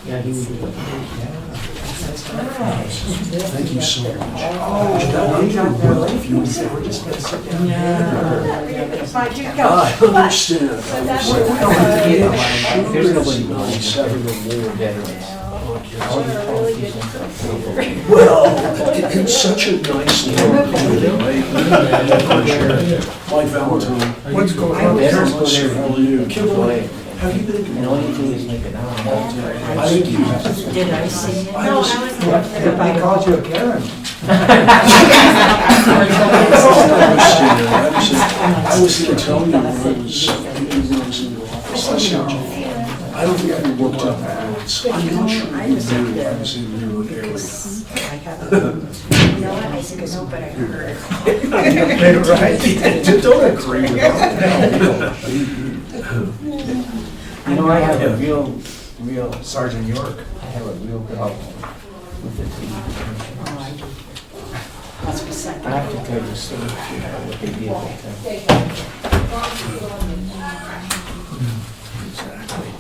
Yeah, he would do it. Thank you so much. If you would say, we're just gonna sit down here. I understand. There's nobody Nice behind having a more veterans. Well, it's such a nice little community. Mike Valentine. What's going on? Veterans go there. How are you? Boy, Have you been? and all you do is make an hour. I think you have. Did I see it? I was- If I called you a Karen. I was going to tell you when I was in your office last year. I don't think I worked out the words. I'm not sure if you knew I was in your area. No, I said no, but I heard. Right? Don't agree with that. You know, I have a real, Sergeant York. I have a real problem with the TV. Oh, I do. That's beside I have to tell you the story of what they did that time. Exactly.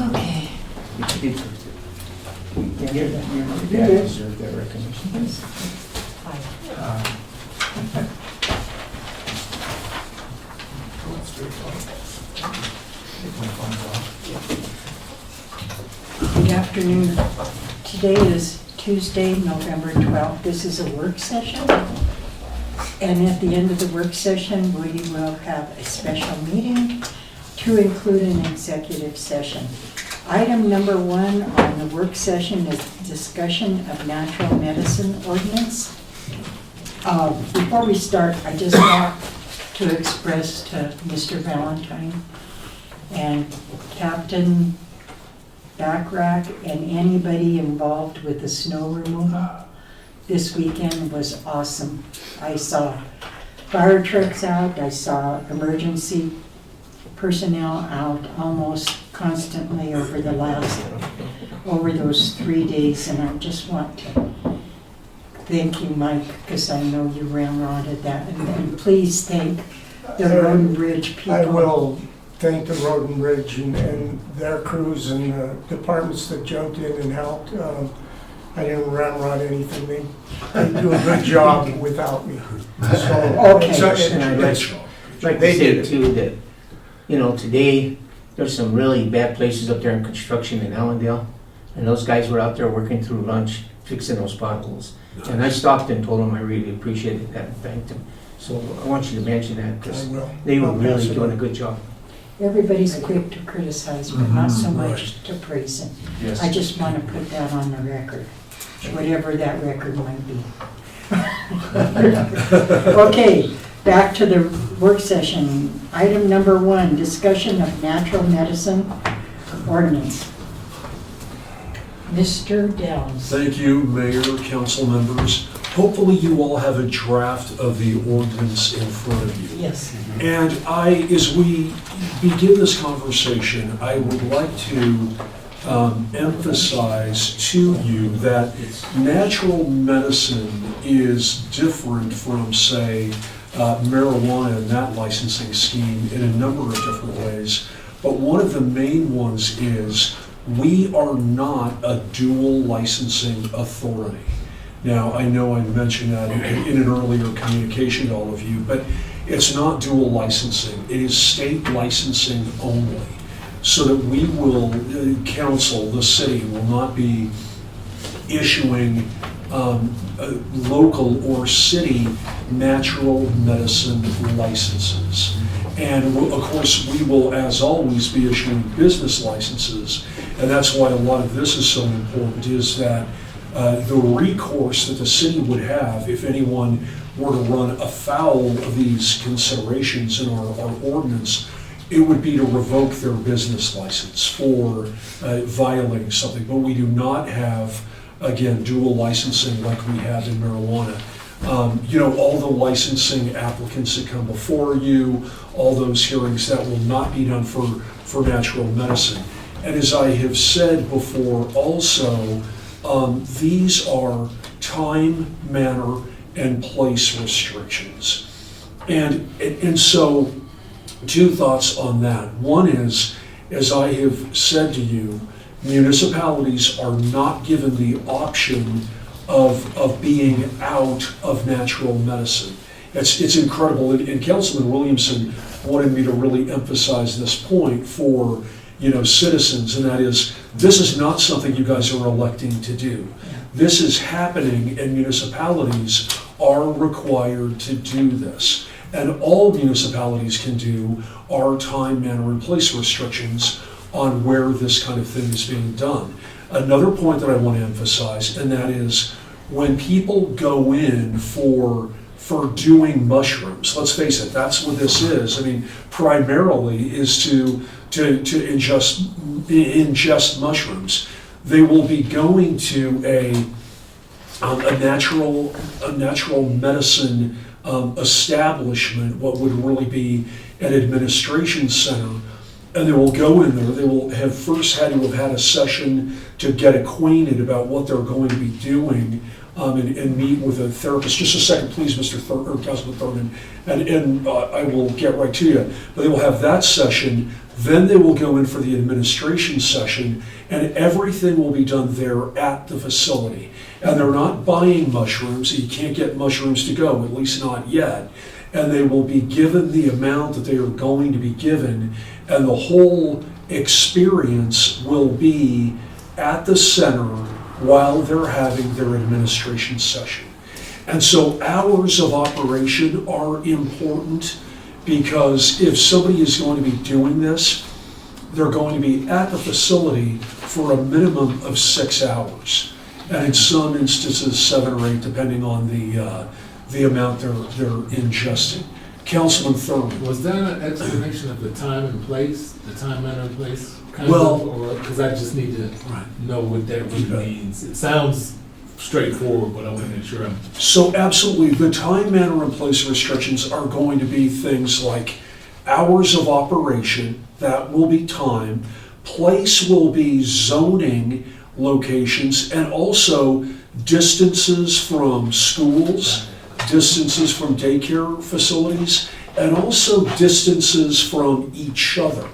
Okay. Which did, and your dad deserved that recognition. Good afternoon. Today is Tuesday, November 12th. This is a work session. And at the end of the work session, we will have a special meeting to include an executive session. Item number 1 on the work session is discussion of natural medicine ordinance. Before we start, I just want to express to Mr. Valentine and Captain Backrack and anybody involved with the snow removal. This weekend was awesome. I saw fire trucks out, I saw emergency personnel out almost constantly over those 3 days, and I just want to thank you, Mike, because I know you ramrodded that, and please thank the Road and Bridge people. I will thank the Road and Bridge and their crews and the departments that jumped in and helped. I didn't ramrod anything. They do a good job without me. Okay. And I'd like to say too that, you know, today, there's some really bad places up there in construction in Allendale, and those guys were out there working through lunch, fixing those potholes. And I stopped and told them I really appreciated that and thanked them. So I want you to mention that, I because will. they were I'll pass really it doing a on. good job. Everybody's quick to criticize, but not so much to praise him. Yes. I just want to put that on the record, whatever that record might be. Okay, back to the work session. Item number 1, discussion of natural medicine ordinance. Mr. Downs. Thank you, Mayor, council members. Hopefully you all have a draft of the ordinance in front of you. Yes. And as we begin this conversation, I would like to emphasize to you that natural medicine is different from, say, marijuana and that licensing scheme in a number of different ways. But one of the main ones is we are not a dual licensing authority. Now, I know I mentioned that in an earlier communication to all of you, but it's not dual licensing. It is state licensing only. So that we will, council, the city, will not be issuing local or city natural medicine licenses. And of course, we will, as always, be issuing business licenses. And that's why a lot of this is so important, is that the recourse that the city would have if anyone were to run afoul of these considerations in our ordinance, it would be to revoke their business license for violating something. But we do not have, again, dual licensing like we have in marijuana. You know, all the licensing applicants that come before you, all those hearings, that will not be done for natural medicine. And as I have said before also, these are time, manner, and place restrictions. And so, 2 thoughts on that. One is, as I have said to you, municipalities are not given the option of being out of natural medicine. It's incredible, and Councilman Williamson wanted me to really emphasize this point for, citizens, and that is, this is not something you guys are electing to do. This is happening, and municipalities are required to do this. And all municipalities can do are time, manner, and place restrictions on where this kind of thing is being done. Another point that I want to emphasize, and that is when people go in for doing mushrooms, let's face it, that's what this is. I mean, primarily is to ingest mushrooms. They will be going to a natural medicine establishment, what would really be an administration center, and they will go in there. They will have first had to have had a session to get acquainted about what they're going to be doing, and meet with a therapist. Just a second, please, Councilman Thurman, and I will get right to you. But they will have that session. Then they will go in for the administration session, and everything will be done there at the facility. And they're not buying mushrooms. You can't get mushrooms to go, at least not yet. And they will be given the amount that they are going to be given, and the whole experience will be at the center while they're having their administration session. And so hours of operation are important, because if somebody is going to be doing this, they're going to be at the facility for a minimum of 6 hours. And in some instances, 7 or 8, depending on the amount they're ingesting. Councilman Thurman. Was that an explanation of the time and place, the time, manner, and place? Because I just need to know what that really means. It sounds straightforward, but I want to make sure I'm... So absolutely, the time, manner, and place restrictions are going to be things like hours of operation, that will be time. Place will be zoning locations, and also distances from schools, distances from daycare facilities, and also distances from each other.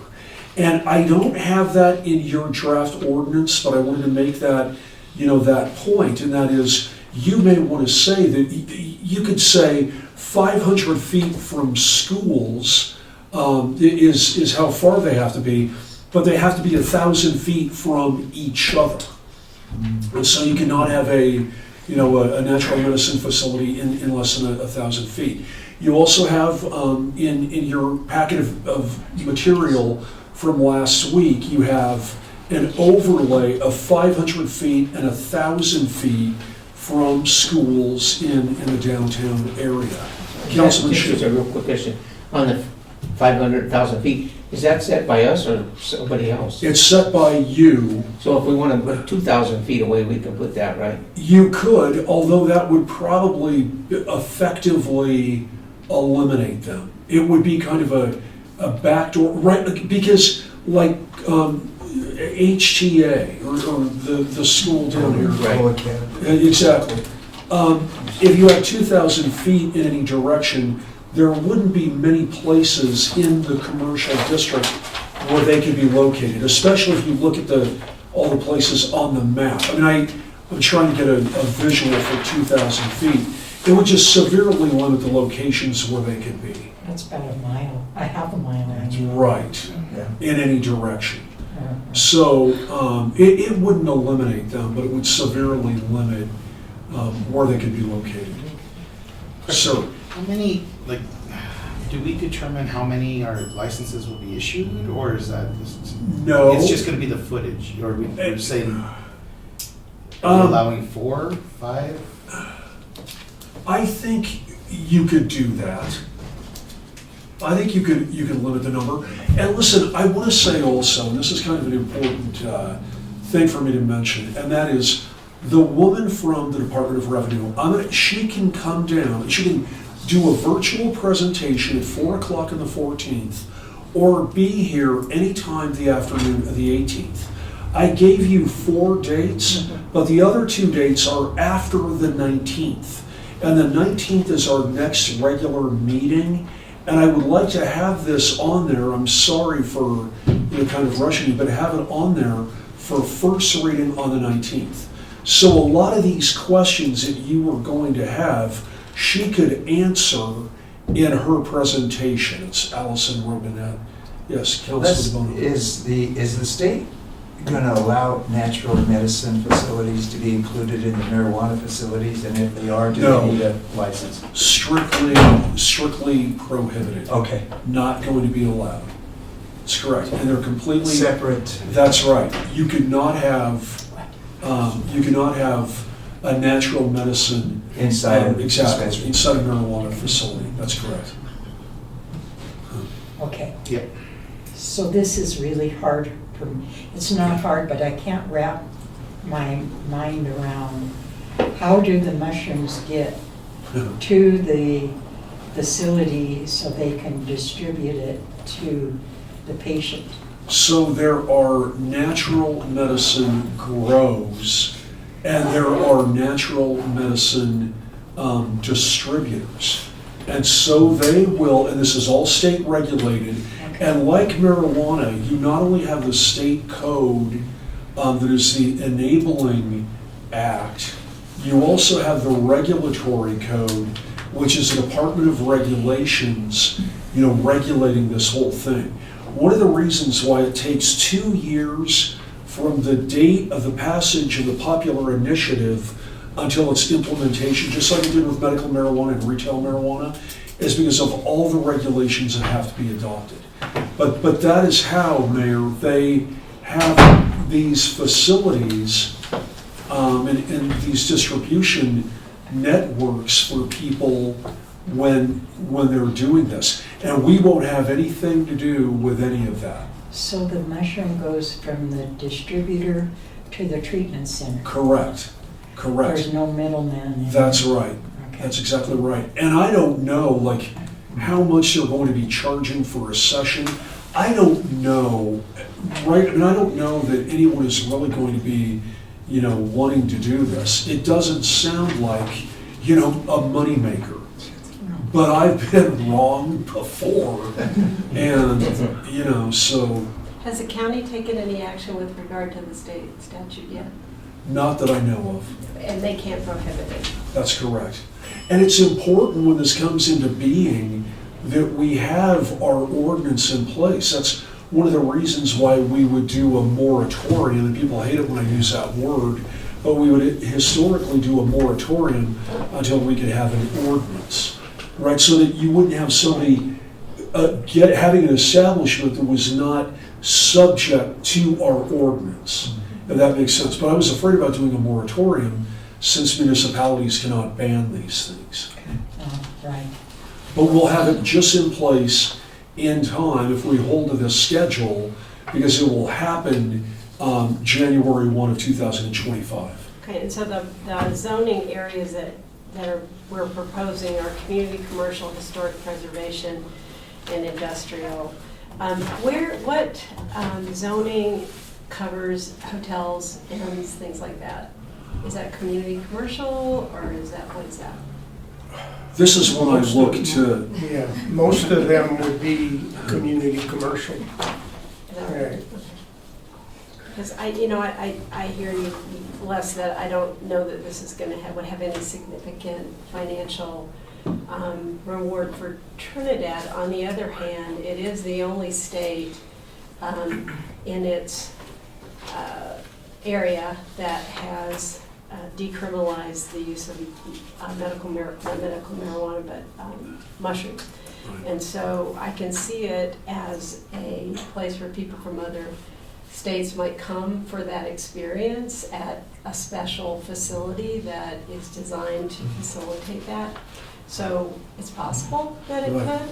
And I don't have that in your draft ordinance, but I wanted to make that, that point, and that is, you may want to say that you could say 500 feet from schools is how far they have to be, but they have to be 1,000 feet from each other. And so you cannot have a natural medicine facility in less than 1,000 feet. You also have in your packet of material from last week, you have an overlay of 500 feet and 1,000 feet from schools in the downtown area. Councilman Just a real quick question. On the 500,000 feet, is that set by us or somebody else? It's set by you. So if we want to put 2,000 feet away, we can put that, right? You could, although that would probably effectively eliminate them. It would be kind of a backdoor, right? Because like HTA or the school down here, Right. Exactly. If you had 2,000 feet in any direction, there wouldn't be many places in the commercial district where they could be located, especially if you look at all the places on the map. I mean, I'm trying to get a visual for 2,000 feet. It would just severely limit the locations where they could be. That's about a mile, a half a mile. Right, Yeah. in any direction. So it wouldn't eliminate them, but it would severely limit where they could be located. Sir? How many, do we determine how many our licenses will be issued, or is that just... No. It's just gonna be the footage, or we're saying, are we allowing 4, 5? I think you could do that. I think you could limit the number. And listen, I want to say also, and this is kind of an important thing for me to mention, and that is the woman from the Department of Revenue, she can come down, she can do a virtual presentation at 4 o'clock on the 14th, or be here anytime the afternoon of the 18th. I gave you 4 dates, but the other 2 dates are after the 19th. And the 19th is our next regular meeting. And I would like to have this on there. I'm sorry for kind of rushing you, but have it on there for first reading on the 19th. So a lot of these questions that you were going to have, she could answer in her presentation. It's Allison Robinette. Yes, Councilman Bono. Is the state going to allow natural medicine facilities to be included in the marijuana facilities? And if they are, do No. they need a license? Strictly prohibited. Okay. Not going to be allowed. That's correct. And they're completely... Separate. That's right. You could not have a natural medicine Inside of exactly dispensary. inside a marijuana facility. That's correct. Okay. Yep. So this is really hard for me. It's not hard, but I can't wrap my mind around how do the mushrooms get to the facility so they can distribute it to the patient? So there are natural medicine grows, and there are natural medicine distributors. And so they will, and this is all state regulated, and like marijuana, you not only have the state code that is the enabling act, you also have the regulatory code, which is the Department of Regulations, regulating this whole thing. One of the reasons why it takes 2 years from the date of the passage of the popular initiative until its implementation, just like it did with medical marijuana and retail marijuana, is because of all the regulations that have to be adopted. But that is how, Mayor, they have these facilities and these distribution networks for people when they're doing this. And we won't have anything to do with any of that. So the mushroom goes from the distributor to the treatment center? Correct. There's no middleman in That's there. right. Okay. That's exactly right. And I don't know, how much they're going to be charging for a session. I don't know, right? I don't know that anyone is really going to be, wanting to do this. It doesn't sound like, a moneymaker. But I've been wrong before. And, so, Has the county taken any action with regard to the state statute yet? not that I know of. And they can't prohibit it? That's correct. And it's important when this comes into being that we have our ordinance in place. That's one of the reasons why we would do a moratorium, and people hate it when I use that word, but we would historically do a moratorium until we could have an ordinance, right? So that you wouldn't have somebody having an establishment that was not subject to our ordinance, if that makes sense. But I was afraid about doing a moratorium since municipalities cannot ban these things. Oh, right. But we'll have it just in place in time if we hold to this schedule, because it will happen January 1 of 2025. Okay, and so the zoning areas that we're proposing are community, commercial, historic preservation, and industrial. What zoning covers hotels, inns, things like that? Is that community commercial, or what's that? This is when I look to, Yeah, most of them would be community commercial. Is that right? Right. Because I hear you, Les, that I don't know that this is gonna would have any significant financial reward for Trinidad. On the other hand, it is the only state in its area that has decriminalized the use of not medical marijuana, but mushrooms. And so I can see it as a place where people from other states might come for that experience at a special facility that is designed to facilitate that. So it's possible that it Right. could.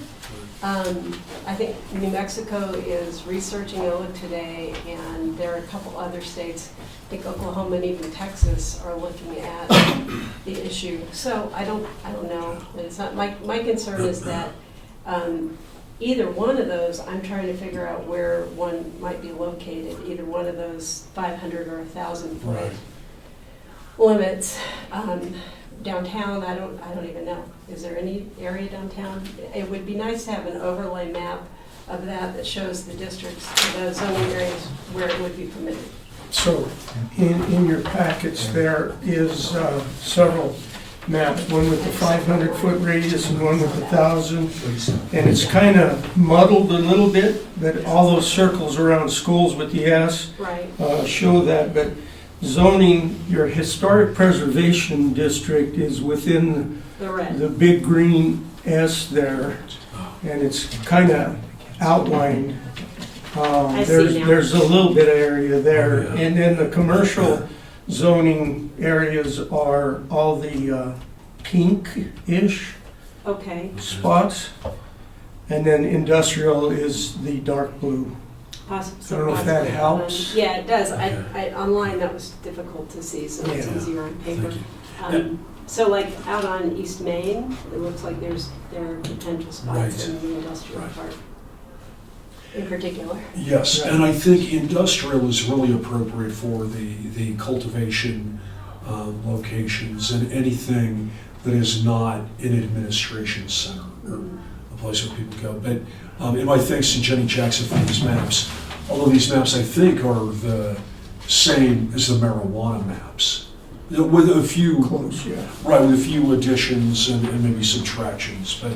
I think New Mexico is researching OLA today, and there are a couple other states, I think Oklahoma and even Texas, are looking at the issue. So I don't know. It's not my concern is that either one of those, I'm trying to figure out where one might be located. Either one of those 500 or 1,000 foot Right. limits. Downtown, I don't even know. Is there any area downtown? It would be nice to have an overlay map of that shows the districts, the zoning areas where it would be permitted. So, in your packets, there is several maps, one with the 500-foot radius and one with 1,000. And it's kind of muddled a little bit, but all those circles around schools with the S Right. show that. But zoning, your historic preservation district is within The red. the big green S there, and it's kind of outlined. I see now. There's a little bit of area there, Oh, yeah. and then the commercial zoning areas are all the pink-ish Okay, spots, and then industrial is the dark blue. possibly. I don't know if that helps. Yeah, it does. Okay. Online, that was difficult to see, so it's Yeah. easier on paper. Thank you. So like out on East Main, it looks like there are potential spots Right. in the industrial Right. park in particular. Yes, and I think industrial is really appropriate for the cultivation locations and anything that is not an administration center or a place where people go. But and my thanks to Jenny Jackson for these maps. Although these maps, I think, are the same as the marijuana maps, with a few Close, yeah. right, with a few additions and maybe subtractions. But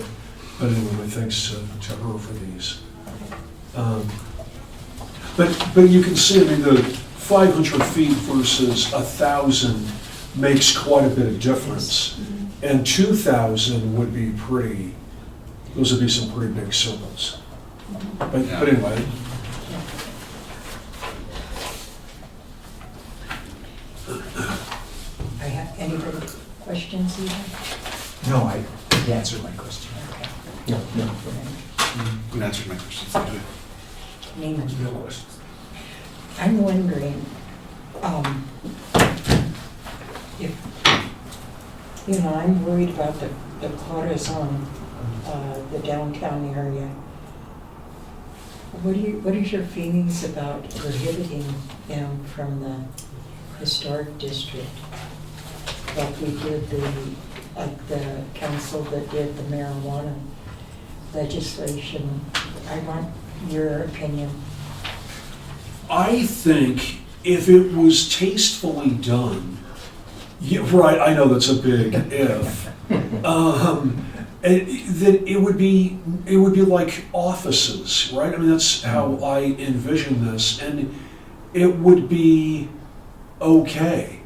anyway, my thanks to her for these. But you can see, I mean, the 500 feet versus 1,000 makes quite a bit of difference. And 2,000 would be pretty, those would be some pretty big circles. But anyway, I have, any other questions you have? No, I answered my question. Okay. No, no. You answered my questions. Neiman, No questions. I'm wondering, if, I'm worried about the quotas on the downtown area. What is your feelings about prohibiting them from the historic district? Like we did like the council that did the marijuana legislation. I want your opinion. I think if it was tastefully done, yeah, right, I know that's a big if, that it would be like offices, right? I mean, that's how I envision this, and it would be okay.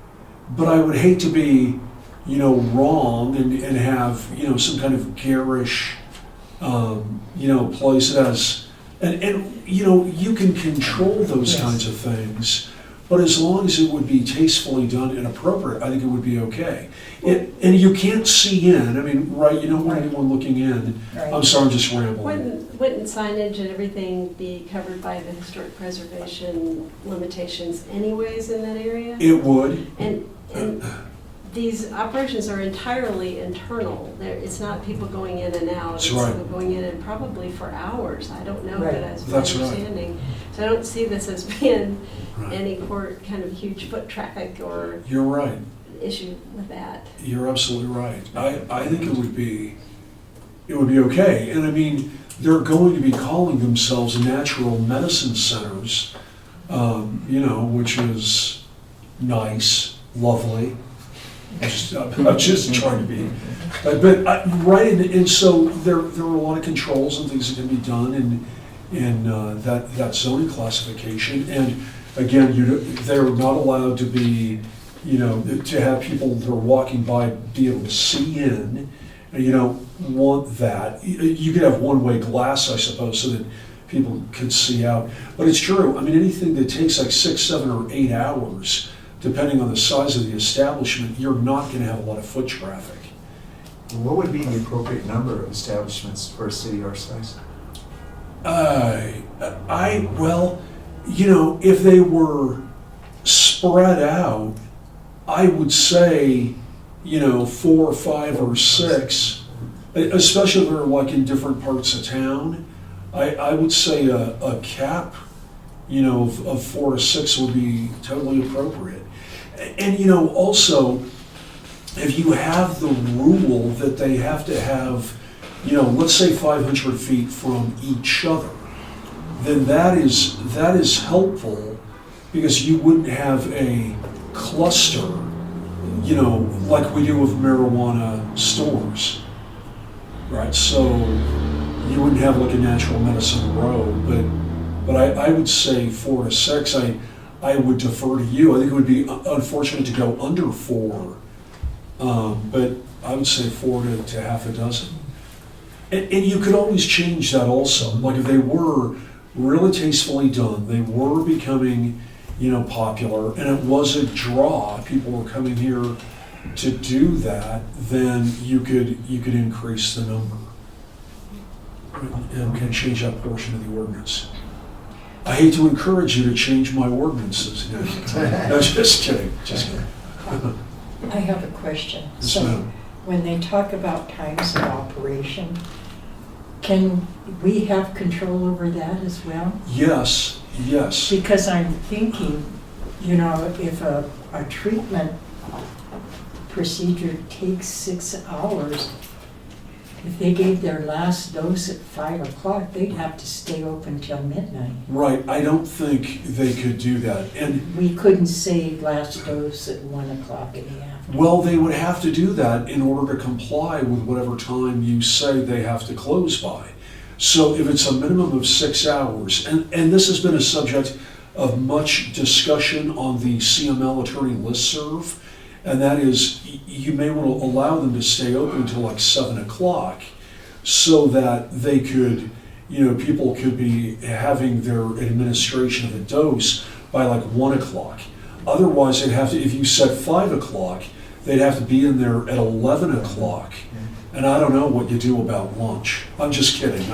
But I would hate to be, wrong and have, some kind of garish, place that has, and you can control those Yes. kinds of things, but as long as it would be tastefully done and appropriate, I think it would be okay. And you can't see in, I mean, right, you don't want anyone looking in. Right. I'm sorry, I'm just rambling. Wouldn't signage and everything be covered by the historic preservation limitations anyways in that area? It would. And these operations are entirely internal. It's not people going in and out. That's It's right. people going in and probably for hours. I don't know, Right. but that's my That's right. understanding. So I don't see this as being Right. any kind of huge foot traffic or You're right. issue with that. You're absolutely right. I think it would be okay. And I mean, they're going to be calling themselves natural medicine centers, which is nice, lovely. I'm just trying to be, right, and so there are a lot of controls and things that can be done in that zoning classification. And again, they're not allowed to be, to have people that are walking by be able to see in. And you don't want that. You could have one-way glass, I suppose, so that people could see out. But it's true. I mean, anything that takes like 6, 7, or 8 hours, depending on the size of the establishment, you're not going to have a lot of foot traffic. What would be the appropriate number of establishments for a city our size? If they were spread out, I would say, 4 or 5 or 6, especially if they're like in different parts of town. I would say a cap, of 4 to 6 would be totally appropriate. And, also, if you have the rule that they have to have, let's say 500 feet from each other, then that is helpful because you wouldn't have a cluster, like we do with marijuana stores, right? So you wouldn't have like a natural medicine row, but I would say 4 to 6. I would defer to you. I think it would be unfortunate to go under 4, but I would say 4 to half a dozen. And you could always change that also. Like if they were really tastefully done, they were becoming, popular, and it was a draw, people were coming here to do that, then you could increase the number and can change that portion of the ordinance. I hate to encourage you to change my ordinances. No, just kidding. I have a question. Yes, So ma'am. when they talk about times of operation, can we have control over that as well? Yes. Because I'm thinking, if a treatment procedure takes 6 hours, if they gave their last dose at 5 o'clock, they'd have to stay open till midnight. Right, I don't think they could do that. And, We couldn't say last dose at 1 o'clock in the afternoon. well, they would have to do that in order to comply with whatever time you say they have to close by. So if it's a minimum of 6 hours, and this has been a subject of much discussion on the CML attorney listserv, and that is, you may want to allow them to stay open until like 7 o'clock so that they could, people could be having their administration of a dose by like 1 o'clock. Otherwise, they'd have to, if you said 5 o'clock, they'd have to be in there at 11 o'clock. And I don't know what you do about lunch. I'm just kidding.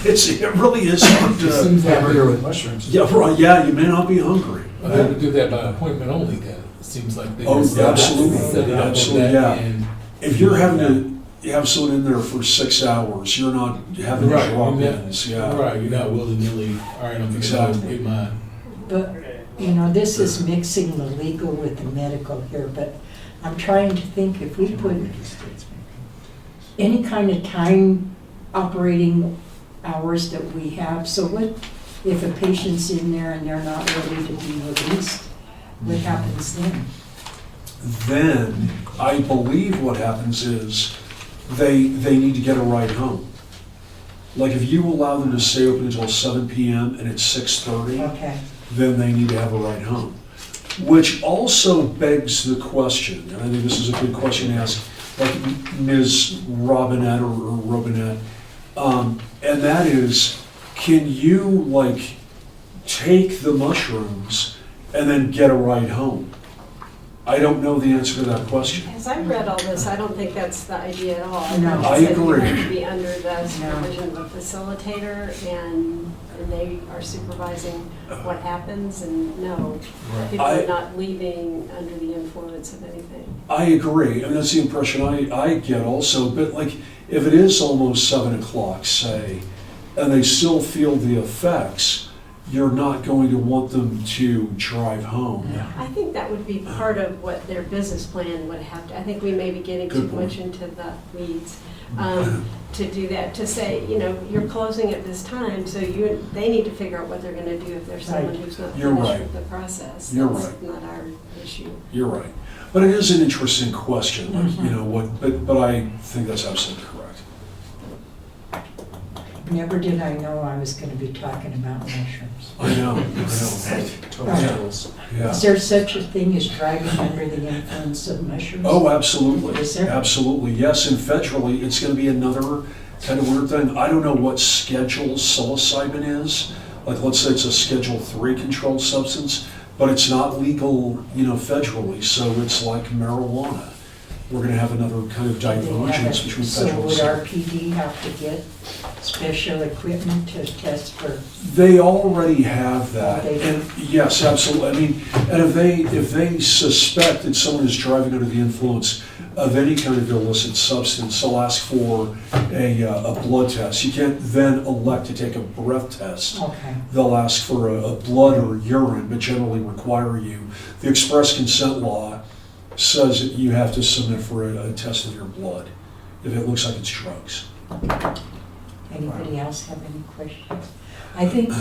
It really is hard It seems to. like Hamburger with mushrooms. Yeah, right. Yeah, you may not be hungry. they would do that by appointment only then. It seems like they Oh, just set absolutely, it up on absolutely, that yeah. and- If you're having to have someone in there for 6 hours, you're not having Right, drop-ins. Yeah. Right, you're not willy-nilly, all right, I'm Exactly. gonna get mine. But, this is mixing the legal with the medical here, but I'm trying to think if we put any kind of time operating hours that we have, so what if a patient's in there and they're not ready to be released? What happens then? Then, I believe what happens is they need to get a ride home. Like if you allow them to stay open until 7 p.m. and it's 6:30, Okay, then they need to have a ride home. Which also begs the question, and I think this is a good question to ask, like Ms. Robinette or Robinette, and that is, can you take the mushrooms and then get a ride home? I don't know the answer to that question. As I read all this, I don't think that's the idea at all. No. I think agree. You have to be under the supervision of a facilitator, and they are supervising what happens, and no, people I- are not leaving under the influence of anything. I agree, and that's the impression I get also, but if it is almost 7 o'clock, say, and they still feel the effects, you're not going to want them to drive home. I think that would be part of what their business plan would have to, I think we may be getting too Good point. much into the weeds, to do that, to say, you're closing at this time, so they need to figure out what they're gonna do if there's someone who's not You're finished right. with the process. You're That's right. not our issue. You're right. But it is an interesting question, but I think that's absolutely correct. never did I know I was gonna be talking about mushrooms. I know. Yeah. Is there such a thing as driving under the influence of mushrooms? Oh, absolutely. Is there? Absolutely, yes, and federally, it's gonna be another kind of weird thing. I don't know what schedule psilocybin is. Like, let's say it's a Schedule 3 controlled substance, but it's not legal, federally, so it's like marijuana. We're gonna have another kind of They have divergence it. between So federal and would state. our PD have to get special equipment to test for? They already have that, They do? and yes, absolutely. I mean, and if they suspect that someone is driving under the influence of any kind of illicit substance, they'll ask for a blood test. You can't then elect to take a breath test. Okay, They'll ask for a blood or urine, but generally require you. The express consent law says that you have to submit for a test of your blood if it looks like it's drugs. anybody else have any questions? I think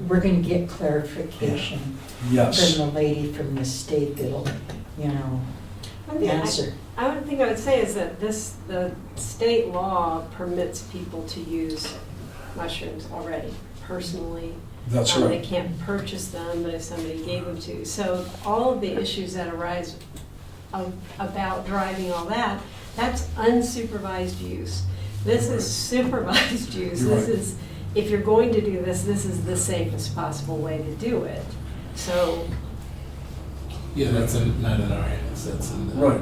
we're gonna get clarification Yes. from the lady from the state that'll, you know, One thing answer. I would think I would say is that the state law permits people to use mushrooms already personally. That's They right. can't purchase them, but if somebody gave them to you. So all of the issues that arise about driving, all that, that's unsupervised use. This is supervised use. You're This right. is, if you're going to do this, this is the safest possible way to do it. So, Yeah, that's not in our hands, that's in the. Right.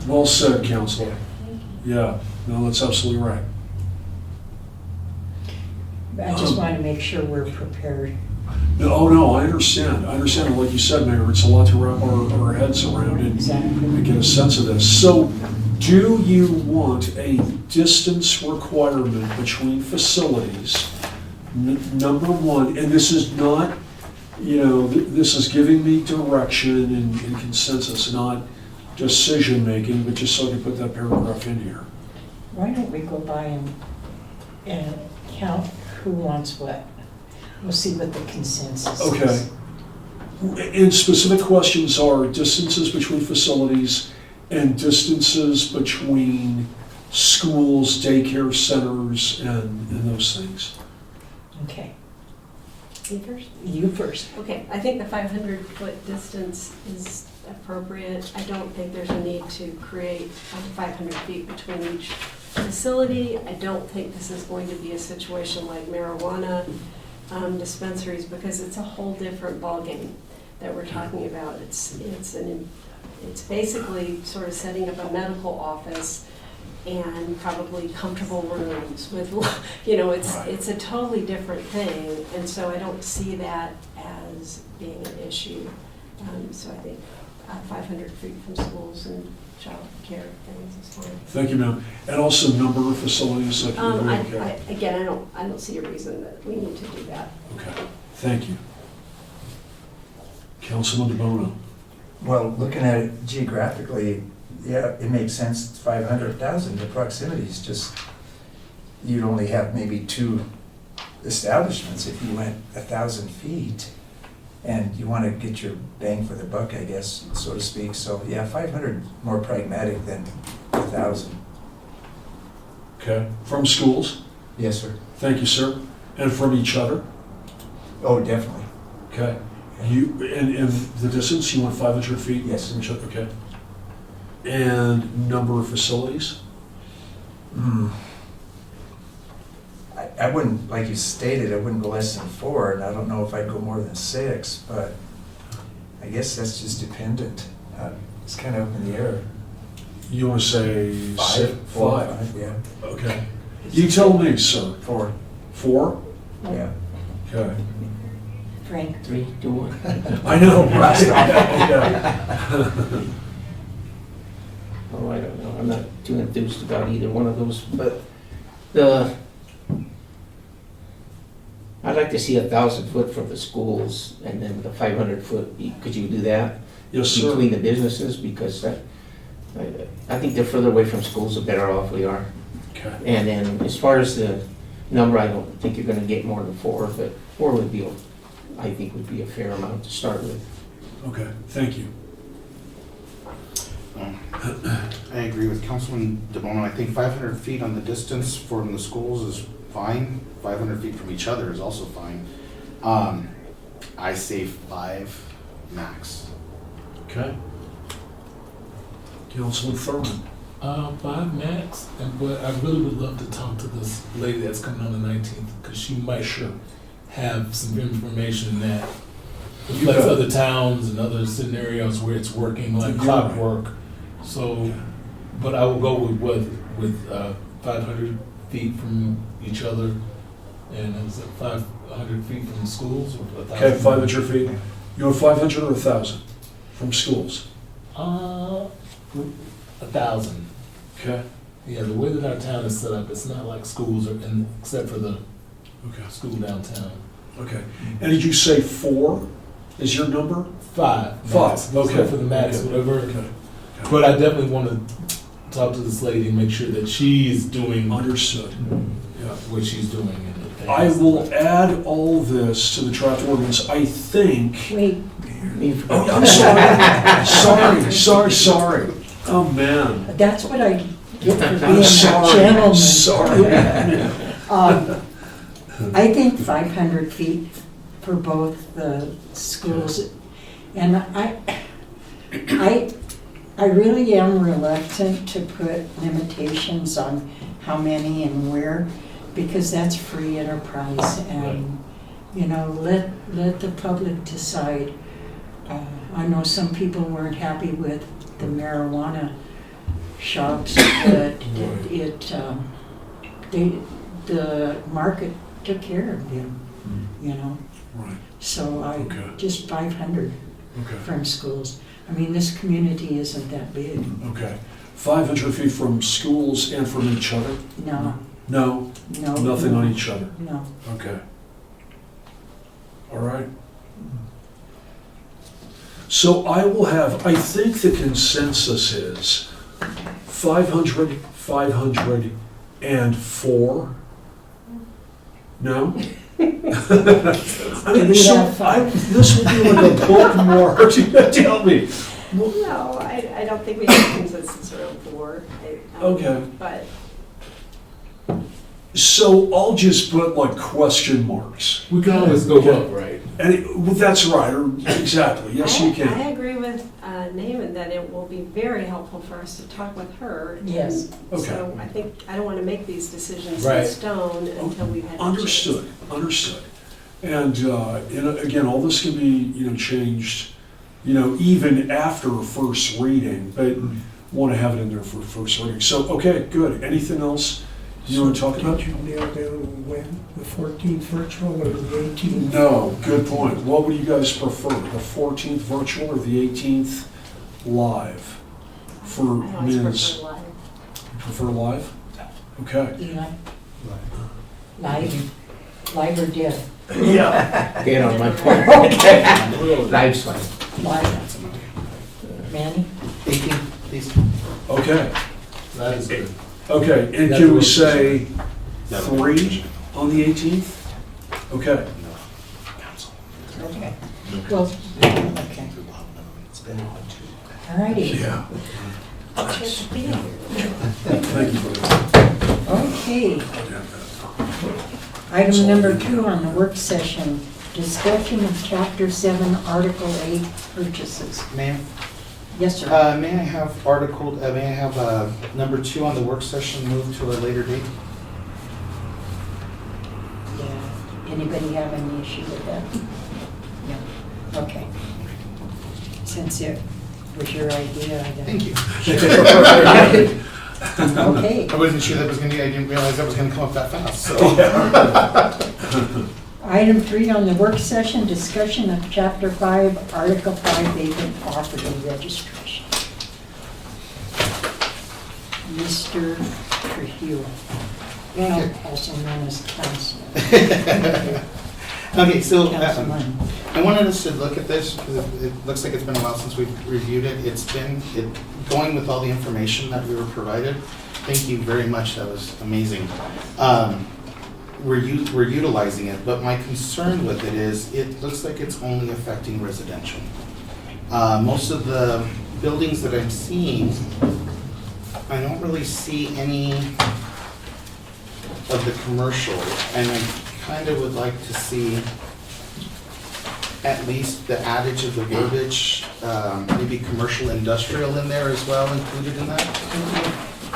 Well said, Counselor. Yeah, no, that's absolutely right. I just want to make sure we're prepared. No, oh, no, I understand. I understand. And like you said, Mayor, it's a lot to wrap our heads around and get a sense of this. So, do you want a distance requirement between facilities? Number one, and this is not, this is giving me direction and consensus, not decision-making, but just so I can put that paragraph in here. Why don't we go by and count who wants what? We'll see what the consensus is. Okay. And specific questions are distances between facilities and distances between schools, daycare centers, and those things. Okay, you first? you first. Okay, I think the 500-foot distance is appropriate. I don't think there's a need to create 500 feet between each facility. I don't think this is going to be a situation like marijuana dispensaries, because it's a whole different ballgame that we're talking about. It's basically sort of setting up a medical office and probably comfortable rooms with, it's a totally different thing. And so I don't see that as being an issue. So I think 500 feet from schools and child care things is fine. Thank you, ma'am. And also number of facilities. Like Again, I don't see a reason that we need to do that. Okay, thank you. Councilman DeBono. Well, looking at it geographically, yeah, it makes sense, it's 500,000, the proximity is just, you'd only have maybe 2 establishments if you went 1,000 feet, and you want to get your bang for the buck, I guess, so to speak. So, yeah, 500 more pragmatic than 1,000. Okay, from schools. Yes, sir. Thank you, sir. And from each other. Oh, definitely. Okay. And the distance, you want 500 feet? Yes. From each other, okay. And number of facilities? I wouldn't, like you stated, I wouldn't go less than 4, and I don't know if I'd go more than 6, but I guess that's just dependent. It's kind of up in the air. You want to say 5? 5? Yeah. Okay. You tell me, sir. 4, 4? yeah. Okay. Frank? 3, 2, 1. I know. Oh, I don't know. I'm not too enthused about either one of those, but I'd like to see 1,000 foot from the schools and then the 500 foot. Could you do that? Yes, sir. Between the businesses, because I think the further away from schools, the better off we are. Okay. And then as far as the number, I don't think you're gonna get more than 4, but 4 would be, I think would be a fair amount to start with. Okay, thank you. I agree with Councilman DeBono. I think 500 feet on the distance from the schools is fine. 500 feet from each other is also fine. I say 5 max. Okay. Councilman Thurman. 5 max, but I really would love to talk to this lady that's coming on the 19th, because she might have some information that reflects bet. other towns and other scenarios where it's working like You're clockwork. So, but I will go with 500 feet from each other, and is it 500 feet from the schools or 1,000? Okay, 500 feet. You want 500 or 1,000 from schools? 1,000. Okay. Yeah, the way that our town is set up, it's not like schools except for the Okay. school downtown. Okay. And did you say 4 is your number? 5. 5, okay. Except for the max, Okay. whatever. Okay. But I definitely want to talk to this lady and make sure that she's doing Understood. Yeah. what she's doing in the past. I will add all this to the draft ordinance, I think. Wait, Oh, I'm sorry. Oh, man. that's what I get for I'm being a sorry, gentleman. sorry. I think 500 feet for both the schools. And I really am reluctant to put limitations on how many and where, because that's free enterprise. And, you know, let the public decide. I know some people weren't happy with the marijuana shops, but the market took care of them, you know? Right, So Okay. just 500 okay, from schools. I mean, this community isn't that big. okay. 500 feet from schools and from each other? No, No, no. nothing on each other. No. Okay. All right. So I will have, I think the consensus is 500, 500, and 4. No? I mean, We so have 5. this will be like a bookmark. Tell me. No, I don't think we have consensus around 4. Okay. But So I'll just put like question marks. We can always go up, right? Well, that's right, or exactly. Yes, you I can. agree with Naaman that it will be very helpful for us to talk with her. And Yes. Okay. So I think, I don't want to make these decisions in Right. stone until we've had a chance. Understood. And again, all this can be changed, even after first reading, but want to have it in there for first reading. So, okay, good. Anything else you want to talk about? Did you nail down when, the 14th virtual or the 18th? No, good point. What would you guys prefer, the 14th virtual or the 18th live? For I always Ms. prefer live. You prefer live? Okay. Eli? Live or dead? Yeah. Get on my point. Live's fine. Live. Manny? 18, please. Okay. That is good. Okay, and That's can we what- say 3 on the 18th? Okay. Okay. Well, okay. All righty. Yeah. Chance to be here. Thank you for that. Okay. Item number 2 on the work session, discussion of Chapter 7, Article 8 purchases. Ma'am? Yes, sir. May I have number 2 on the work session moved to a later date? Yeah. Anybody have any issue with that? No. Okay. Since it was your idea, then. Thank you. Okay. I wasn't sure I didn't realize that was gonna come up that fast, so. Item 3 on the work session, discussion of Chapter 5, Article 5, vacant property registration. Mr. Trujillo, also known as Councilor. Okay, so Councilman. I wanted us to look at this because it looks like it's been a while since we've reviewed it. It's been going with all the information that we were provided. Thank you very much, that was amazing. We're utilizing it, but my concern with it is it looks like it's only affecting residential. Most of the buildings that I'm seeing, I don't really see any of the commercial, and I kind of would like to see at least the adage of the verbiage, maybe commercial industrial in there as well, included in that.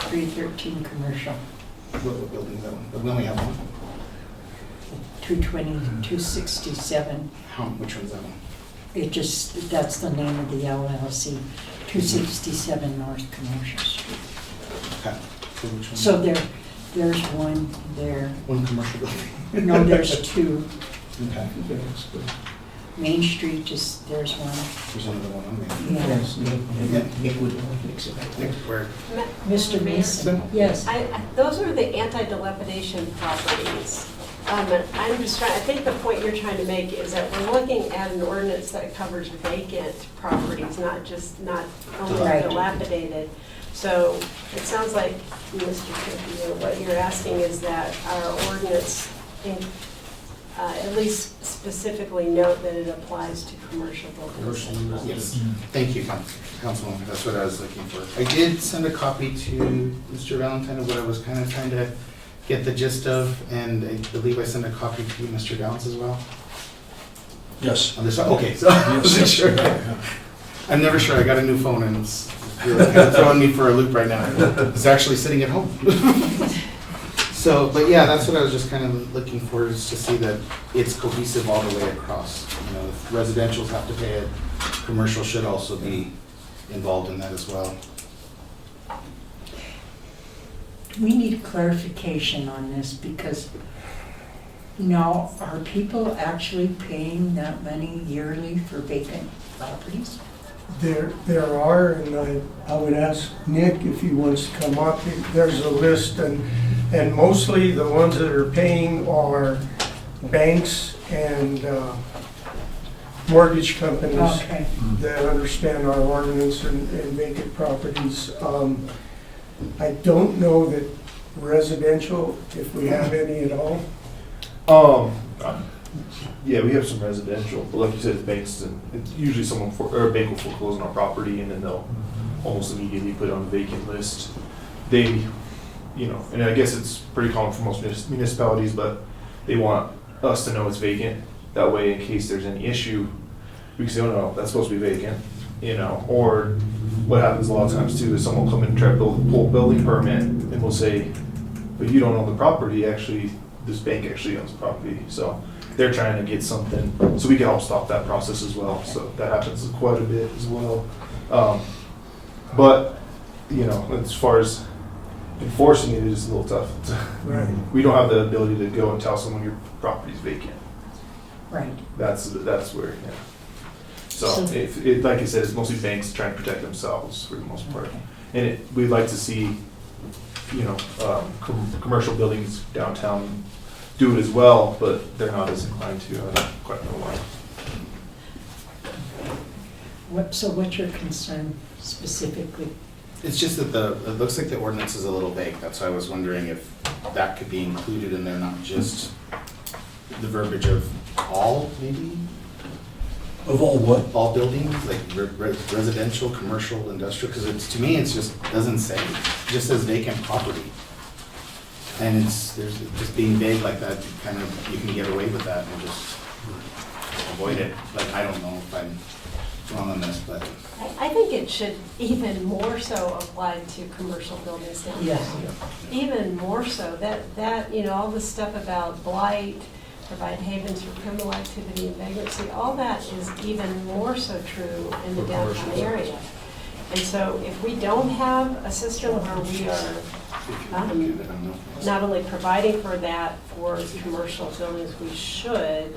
313 commercial, What building is that one? We only have one. 220, 267. Which one's that one? That's the name of the LLC, 267 North Commercial Street. Okay. So which one? So there's one there. One commercial building. No, there's 2. Okay. Main Street, there's one. There's another one on there. Yeah. Yes, Nick would fix it right there. Where? Mr. Mason, yes. Those are the anti-dilapidation properties. I'm just trying, I think the point you're trying to make is that we're looking at an ordinance that covers vacant properties, not only Right. dilapidated. So it sounds like, Mr. Trippie, what you're asking is that our ordinance at least specifically note that it applies to commercial buildings. Yes, thank you, Councilwoman, that's what I was looking for. I did send a copy to Mr. Valentine of what I was kind of trying to get the gist of, and I believe I sent a copy to Mr. Downs as well. Yes. On this, okay, so I wasn't sure. I'm never sure, I got a new phone and it's really kind of throwing me for a loop right now. It's actually sitting at home. So, but yeah, that's what I was just kind of looking for, is to see that it's cohesive all the way across. You know, if residentials have to pay it, commercial should also be involved in that as well. We need clarification on this because now, are people actually paying that money yearly for vacant properties? There are, and I would ask Nick if he wants to come up. There's a list, and mostly the ones that are paying are banks and mortgage companies Okay. that understand our ordinance and vacant properties. I don't know that residential, if we have any at all. Yeah, we have some residential, but like you said, it's banks, and it's usually or a bank will foreclose on our property, and then they'll almost immediately put it on a vacant list. They, and I guess it's pretty common for most municipalities, but they want us to know it's vacant. That way, in case there's any issue, we can say, oh no, that's supposed to be vacant, Or what happens a lot of times too is someone will come in and try to pull a building permit, and we'll say, but you don't own the property, actually, this bank actually owns the property. So they're trying to get something, so we can help stop that process as well. So that happens quite a bit as well. But, as far as enforcing it is a little tough. Right. We don't have the ability to go and tell someone your property's vacant. Right. That's where, yeah. So So- if like I said, it's mostly banks trying to protect themselves for the most part. And we'd like to see, commercial buildings downtown do it as well, but they're not as inclined to. I don't quite know why. So what's your concern specifically? It's just that it looks like the ordinance is a little vague. That's why I was wondering if that could be included in there, not just the verbiage of all, maybe? Of all what? All buildings, like residential, commercial, industrial, because to me, it's just, doesn't say, it just says vacant property. And there's just being vague like that, you can get away with that and just avoid it. Like, I don't know if I'm wrong on this, but. I think it should even more so apply to commercial buildings downtown. Yes. Even more so, all this stuff about blight, provide havens for criminal activity and vagrancy, all that is even more so true in the downtown area. And so if we don't have a system where we are not only providing for that for commercial buildings, we should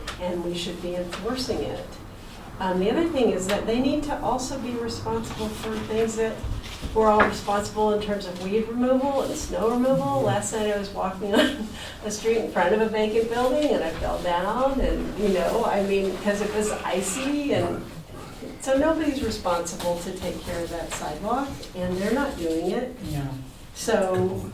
be enforcing it. The other thing is that they need to also be responsible for things that we're all responsible in terms of weed removal and snow removal. Last night I was walking on a street in front of a vacant building and I fell down and, because it was icy, and so nobody's responsible to take care of that sidewalk, and they're not doing it. Yeah. So,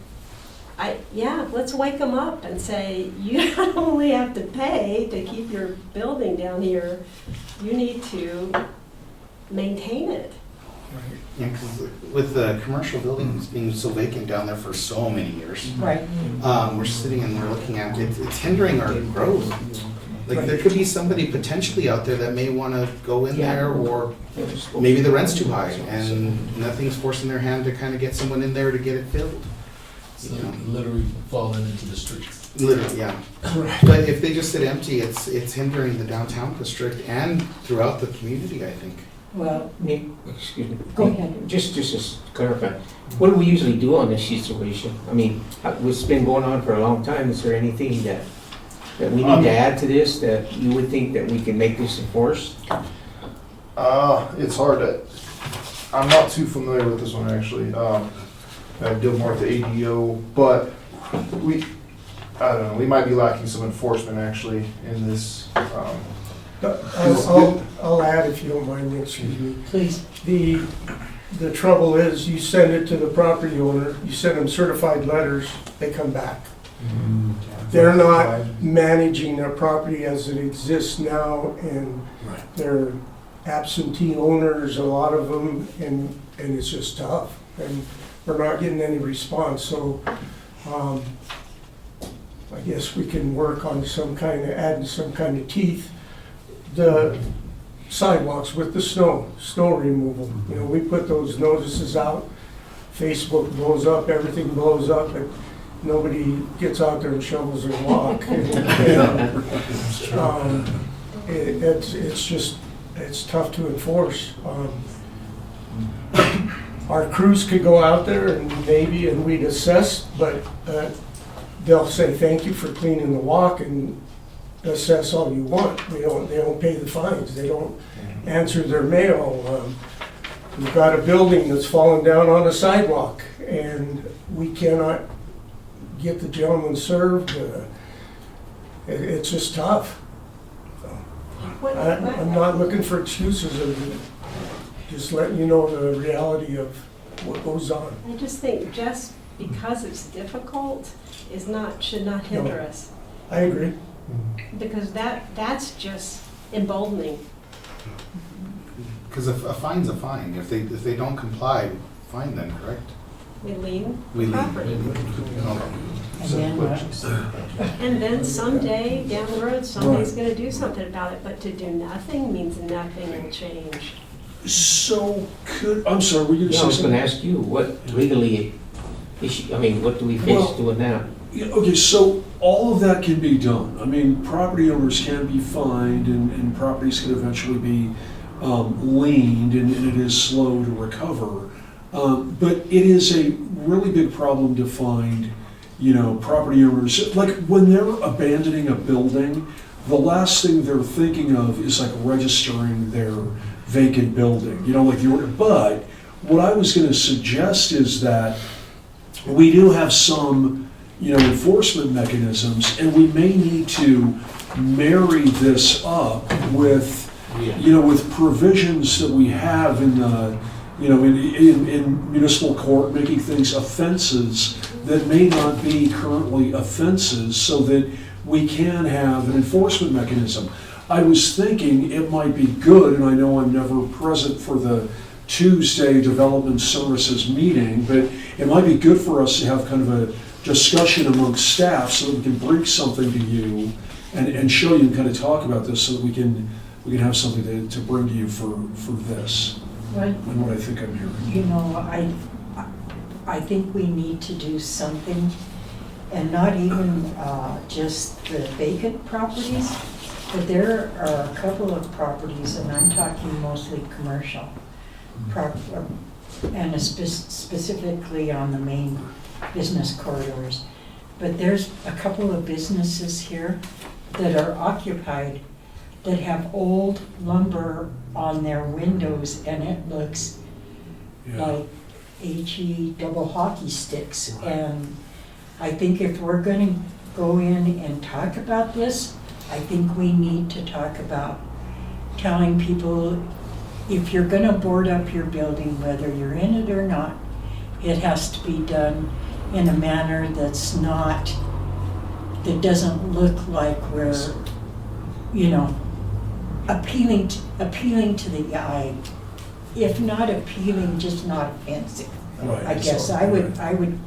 let's wake them up and say, you not only have to pay to keep your building down here, you need to maintain it. Yeah, because with the commercial buildings being so vacant down there for so many years, Right. we're sitting and we're looking at it, it's hindering our growth. Like, there could be somebody potentially out there that may want to go in there, or maybe the rent's too high and nothing's forcing their hand to kind of get someone in there to get it filled. So literally falling into the streets. Literally, yeah. But if they just sit empty, it's hindering the downtown district and throughout the community, I think. Well, Nick, excuse me. Go ahead. Just to clarify, what do we usually do on this situation? It's been going on for a long time. Is there anything that we need to add to this, that you would think that we can make this enforced? It's hard I'm not too familiar with this one, actually. I deal more with the ADO, but I don't know, we might be lacking some enforcement actually in this. I'll add if you don't mind, excuse me. Please. The trouble is, you send it to the property owner, you send them certified letters, they come back. They're not managing their property as it exists now, and Right. they're absentee owners, a lot of them, and it's just tough. And we're not getting any response, so I guess we can work on adding some kind of teeth. The sidewalks with the snow removal, you know, we put those notices out, Facebook blows up, everything blows up, but nobody gets out there and shovels their walk. It's tough to enforce. Our crews could go out there and we'd assess, but they'll say, thank you for cleaning the walk, and assess all you want. They don't pay the fines. They don't answer their mail. We've got a building that's fallen down on a sidewalk, and we cannot get the gentleman served. It's just tough. I'm not looking for excuses, just letting you know the reality of what goes on. I just think just because it's difficult should not hinder us, I agree. because that's just emboldening. Because a fine's a fine. If they don't comply, fine them, correct? We lien We lien. property. And then what? And then someday, down the road, somebody's gonna do something about it, but to do nothing means nothing will change. So I'm sorry, were you Yeah, I going was to gonna say? ask you, what legally, what do we face Well- doing that? Yeah, okay, so all of that can be done. I mean, property owners can be fined, and properties can eventually be liened, and it is slow to recover. But it is a really big problem to find, property owners, like when they're abandoning a building, the last thing they're thinking of is like registering their vacant building, like the order. But what I was gonna suggest is that we do have some, enforcement mechanisms, and we may need to marry this up with, with provisions that we have in the, in municipal court, making things offenses that may not be currently offenses, so that we can have an enforcement mechanism. I was thinking it might be good, and I know I'm never present for the Tuesday Development Services meeting, but it might be good for us to have kind of a discussion amongst staff so that we can bring something to you and show you and kind of talk about this so that we can have something to bring to you for this Well, and what I think I'm hearing. I think we need to do something, and not even just the vacant properties, but there are a couple of properties, and I'm talking mostly commercial, and specifically on the main business corridors. But there's a couple of businesses here that are occupied that have old lumber on their windows, and it looks like HE double hockey sticks. Right. And I think if we're gonna go in and talk about this, I think we need to talk about telling people, if you're gonna board up your building, whether you're in it or not, it has to be done in a manner that doesn't look like we're, appealing to the eye. If not appealing, just not offensive. Right. I guess I would